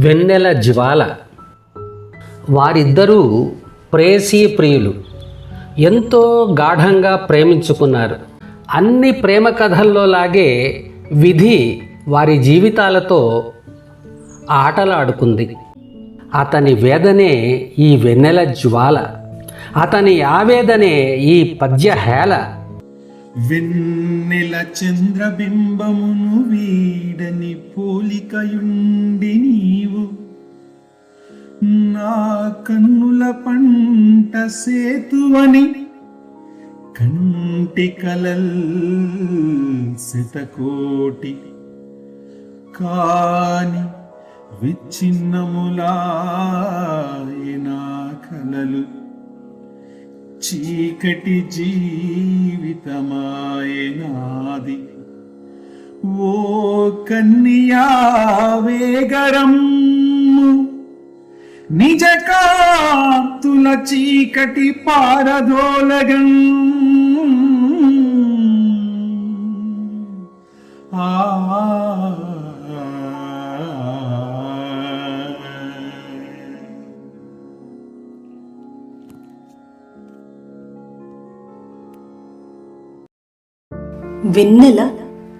వెన్నెల జ్వాల. వారిద్దరూ ప్రేయసీ ప్రియులు. ఎంతో గాఢంగా ప్రేమించుకున్నారు. అన్ని ప్రేమ కథల్లో లాగే విధి వారి జీవితాలతో ఆటలాడుకుంది. అతని వేదనే ఈ వెన్నెల జ్వాల, అతని ఆవేదనే ఈ పద్యహేళ. వెన్నెల చంద్రబింబమును వీడని పోలికయుండి నీవు నా కన్నుల పంట సేతువని కంటి కలల్ శతకోటి కాని విచ్ఛిన్నములాయనా కలలు చీకటి జీవితమాయనాది. ఓ కన్యా వేగరం నిజ కాంతుల చీకటి పారదోలగం. వెన్నెల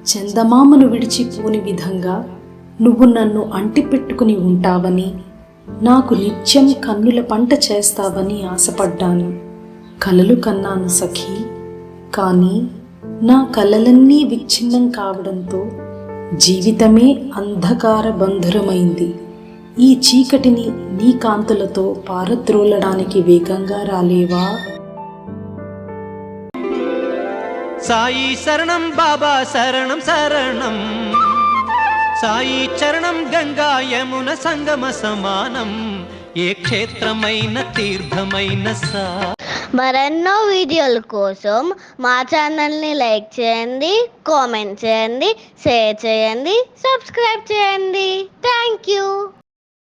చందమామను విడిచిపోని విధంగా నువ్వు నన్ను అంటిపెట్టుకుని ఉంటావని, నాకు నిత్యం కన్నుల పంట చేస్తావని ఆశపడ్డాను. కలలు కన్నాను సఖీ, కానీ నా కలలన్నీ విచ్ఛిన్నం కావడంతో జీవితమే అంధకార బంధురమైంది. ఈ చీకటిని నీ కాంతులతో పారద్రోలడానికి వేగంగా రాలేవా? సాయి శరణం బాబా శరణం శరణం, సాయి చరణం గంగా యమున సంగమ సమానం, ఏ క్షేత్రమైన తీర్థమైన మరెన్నో వీడియోల కోసం మా ఛానల్ని లైక్ చేయండి, కామెంట్ చేయండి, షేర్ చేయండి, సబ్స్క్రైబ్ చేయండి. Thank you.